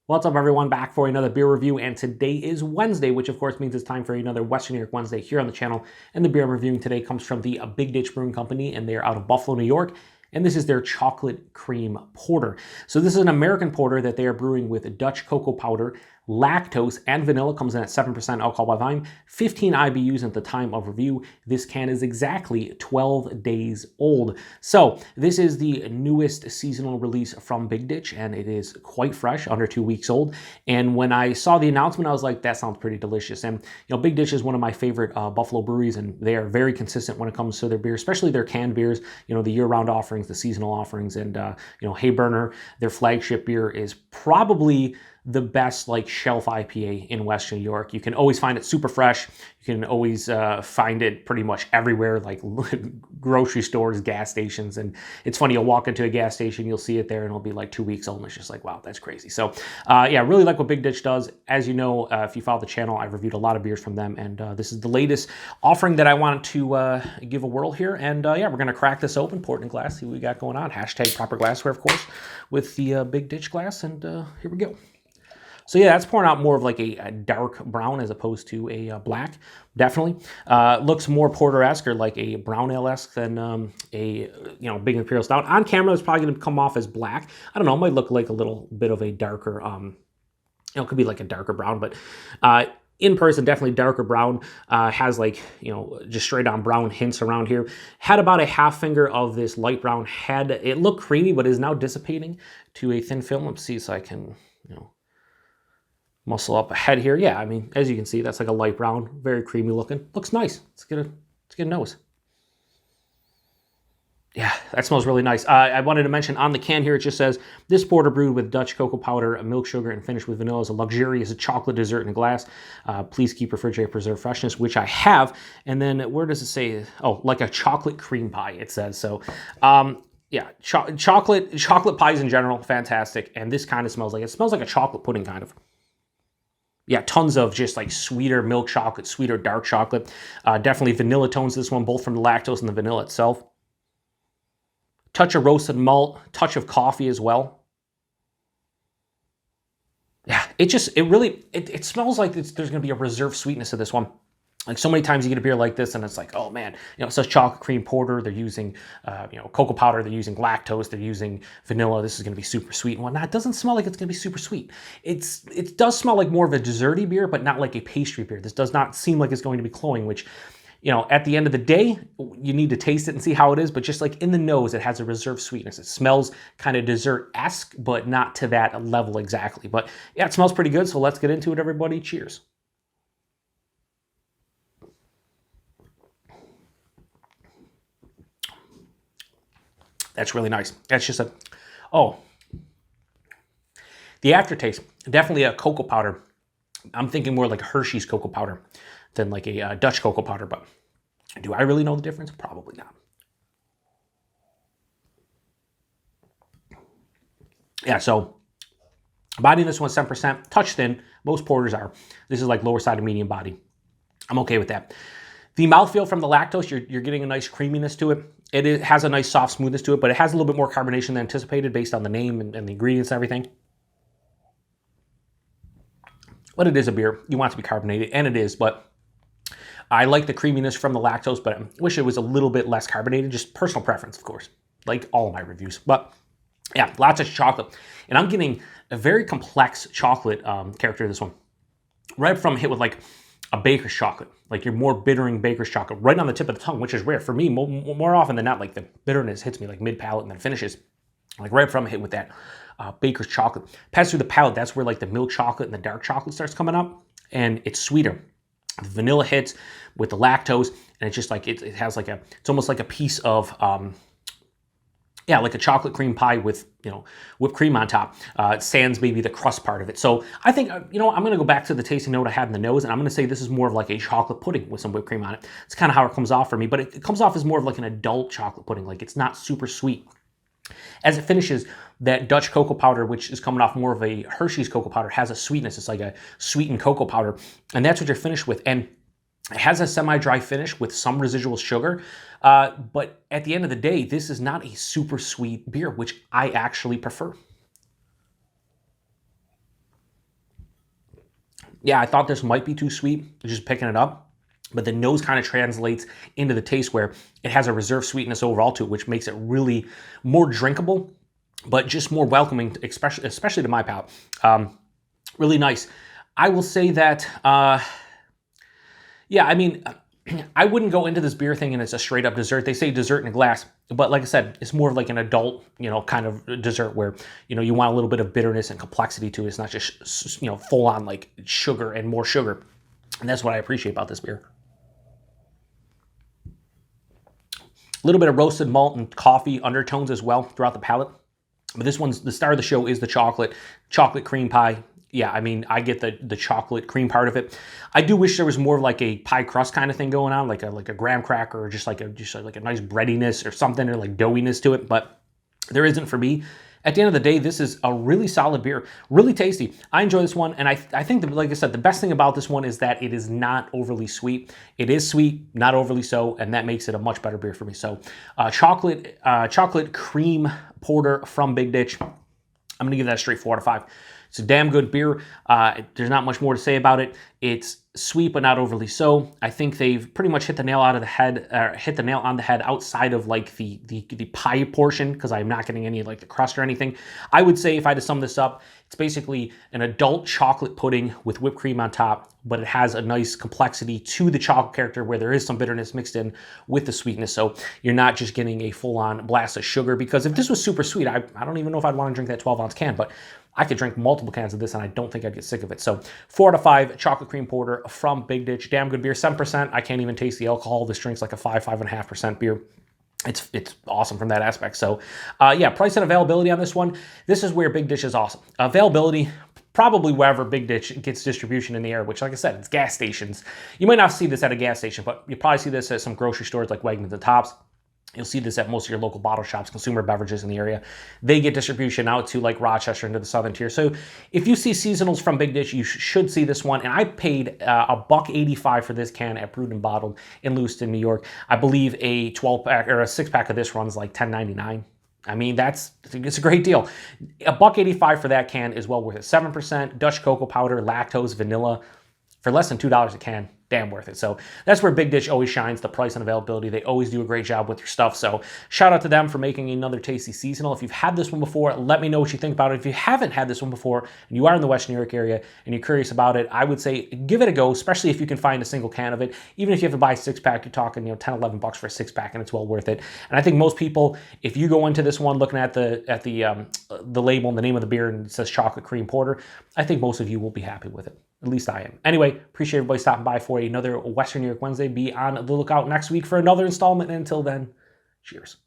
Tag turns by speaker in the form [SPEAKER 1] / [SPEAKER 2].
[SPEAKER 1] What's up, everyone? Back for another beer review, and today is Wednesday, which of course means it's time for another Western New York Wednesday here on the channel. And the beer I'm reviewing today comes from the Big Ditch Brewing Company, and they are out of Buffalo, New York. And this is their chocolate cream porter. So this is an American porter that they are brewing with Dutch cocoa powder, lactose, and vanilla. Comes in at 7% alcohol by volume, 15 IBUs at the time of review. This can is exactly 12 days old. So this is the newest seasonal release from Big Ditch, and it is quite fresh, under 2 weeks old. And when I saw the announcement, I was like, that sounds pretty delicious. And Big Ditch is one of my favorite Buffalo breweries, and they are very consistent when it comes to their beer, especially their canned beers. The year-round offerings, the seasonal offerings, and Hey Burner, their flagship beer, is probably the best shelf IPA in Western New York. You can always find it super fresh. You can always find it pretty much everywhere, like grocery stores, gas stations. And it's funny, you'll walk into a gas station, you'll see it there, and it'll be like 2 weeks old, and it's just like, wow, that's crazy. So yeah, really like what Big Ditch does. As you know, if you follow the channel, I've reviewed a lot of beers from them, and this is the latest offering that I wanted to give a whirl here. And yeah, we're gonna crack this open, pour it in a glass, see what we got going on. Hashtag proper glassware, of course, with the Big Ditch glass, and here we go. So yeah, that's pouring out more of like a dark brown as opposed to a black, definitely. Looks more porter-esque, or like a brown ale-esque, than a Big Imperial Stout. On camera, it's probably going to come off as black. I don't know, it might look like a little bit of a darker, it could be like a darker brown, but in person, definitely darker brown. Has just straight on brown hints around here. Had about a half finger of this light brown head. It looked creamy, but is now dissipating to a thin film. Let's see, so I can, muscle up ahead here. Yeah, I mean, as you can see, that's like a light brown, very creamy looking. Looks nice. Let's get a nose. Yeah, that smells really nice. I wanted to mention on the can here, it just says, this porter brewed with Dutch cocoa powder, milk sugar, and finished with vanilla is a luxurious chocolate dessert in a glass. Please keep refrigerated, preserve freshness, which I have. And then where does it say? Oh, like a chocolate cream pie, it says. So yeah, chocolate pies in general, fantastic. And this kind of smells like a chocolate pudding kind of. Yeah, tons of just like sweeter milk chocolate, sweeter dark chocolate. Definitely vanilla tones this one, both from the lactose and the vanilla itself. Touch of roasted malt, touch of coffee as well. Yeah, it smells like there's going to be a reserved sweetness to this one. Like, so many times you get a beer like this and it's like, oh man, it says chocolate cream porter. They're using, cocoa powder. They're using lactose. They're using vanilla. This is going to be super sweet and whatnot. It doesn't smell like it's going to be super sweet. It does smell like more of a desserty beer, but not like a pastry beer. This does not seem like it's going to be cloying, which, at the end of the day, you need to taste it and see how it is. But just like in the nose, it has a reserved sweetness. It smells kind of dessert-esque, but not to that level exactly. But yeah, it smells pretty good. So let's get into it, everybody. Cheers. That's really nice. That's just the aftertaste, definitely a cocoa powder. I'm thinking more like Hershey's cocoa powder than like a Dutch cocoa powder, but do I really know the difference? Probably not. Yeah, so body in this one's 7%, touch thin. Most porters are. This is like lower side of medium body. I'm okay with that. The mouthfeel from the lactose, you're getting a nice creaminess to it. It has a nice soft smoothness to it, but it has a little bit more carbonation than anticipated based on the name and the ingredients and everything. But it is a beer. You want it to be carbonated, and it is, but I like the creaminess from the lactose, but I wish it was a little bit less carbonated. Just personal preference, of course, like all of my reviews. But yeah, lots of chocolate. And I'm getting a very complex chocolate character of this one. Right from hit with like a baker's chocolate, like your more bittering baker's chocolate right on the tip of the tongue, which is rare for me. More often than not, like the bitterness hits me like mid-palate and then finishes. Like right from hit with that baker's chocolate. Pass through the palate, that's where like the milk chocolate and the dark chocolate starts coming up, and it's sweeter. The vanilla hits with the lactose, and it's just like, it has like it's almost like a piece of, yeah, like a chocolate cream pie with, whipped cream on top. Sans maybe the crust part of it. So I think, I'm going to go back to the tasting note I had in the nose, and I'm going to say this is more of like a chocolate pudding with some whipped cream on it. It's kind of how it comes off for me, but it comes off as more of like an adult chocolate pudding. Like, it's not super sweet. As it finishes, that Dutch cocoa powder, which is coming off more of a Hershey's cocoa powder, has a sweetness. It's like a sweetened cocoa powder, and that's what you're finished with. And it has a semi-dry finish with some residual sugar, but at the end of the day, this is not a super sweet beer, which I actually prefer. Yeah, I thought this might be too sweet, just picking it up. But the nose kind of translates into the taste where it has a reserved sweetness overall to it, which makes it really more drinkable, but just more welcoming, especially to my palate. Really nice. I will say that, yeah, I mean, I wouldn't go into this beer thing and it's a straight up dessert. They say dessert in a glass, but like I said, it's more of like an adult, kind of dessert where, you want a little bit of bitterness and complexity to it. It's not just, full on like sugar and more sugar. And that's what I appreciate about this beer. A little bit of roasted malt and coffee undertones as well throughout the palate. But this one's, the star of the show is the chocolate cream pie. Yeah, I mean, I get the chocolate cream part of it. I do wish there was more of like a pie crust kind of thing going on, like a graham cracker, or just like a nice breadiness or something, or like doughiness to it, but there isn't for me. At the end of the day, this is a really solid beer, really tasty. I enjoy this one, and I think that, like I said, the best thing about this one is that it is not overly sweet. It is sweet, not overly so, and that makes it a much better beer for me. So, chocolate cream porter from Big Ditch. I'm gonna give that a straight 4 out of 5. It's a damn good beer. There's not much more to say about it. It's sweet, but not overly so. I think they've pretty much hit the nail on the head outside of like the pie portion, because I'm not getting any like the crust or anything. I would say if I had to sum this up, it's basically an adult chocolate pudding with whipped cream on top, but it has a nice complexity to the chocolate character where there is some bitterness mixed in with the sweetness. So you're not just getting a full-on blast of sugar, because if this was super sweet, I don't even know if I'd want to drink that 12-ounce can, but I could drink multiple cans of this and I don't think I'd get sick of it. So 4 out of 5, chocolate cream porter from Big Ditch. Damn good beer, 7%. I can't even taste the alcohol. This drink's like a 5.5% beer. It's awesome from that aspect. So yeah, price and availability on this one. This is where Big Ditch is awesome. Availability, probably wherever Big Ditch gets distribution in the area, which, like I said, it's gas stations. You might not see this at a gas station, but you probably see this at some grocery stores like Wegmans and Tops. You'll see this at most of your local bottle shops, consumer beverages in the area. They get distribution out to like Rochester into the southern tier. So if you see seasonals from Big Ditch, you should see this one. And I paid $1.85 for this can at Brewed and Bottled in Lewiston, New York. I believe a 12-pack or a 6-pack of this runs like $10.99. I mean, it's a great deal. $1.85 for that can is well worth it. 7% Dutch cocoa powder, lactose, vanilla for less than $2 a can. Damn worth it. So that's where Big Ditch always shines, the price and availability. They always do a great job with their stuff. So shout out to them for making another tasty seasonal. If you've had this one before, let me know what you think about it. If you haven't had this one before and you are in the West New York area and you're curious about it, I would say give it a go, especially if you can find a single can of it. Even if you have to buy a 6-pack, you're talking 10, 11 bucks for a 6-pack, and it's well worth it. And I think most people, if you go into this one looking at the label and the name of the beer and it says chocolate cream porter, I think most of you will be happy with it. At least I am. Anyway, appreciate everybody stopping by for another Western New York Wednesday. Be on the lookout next week for another installment. And until then, cheers.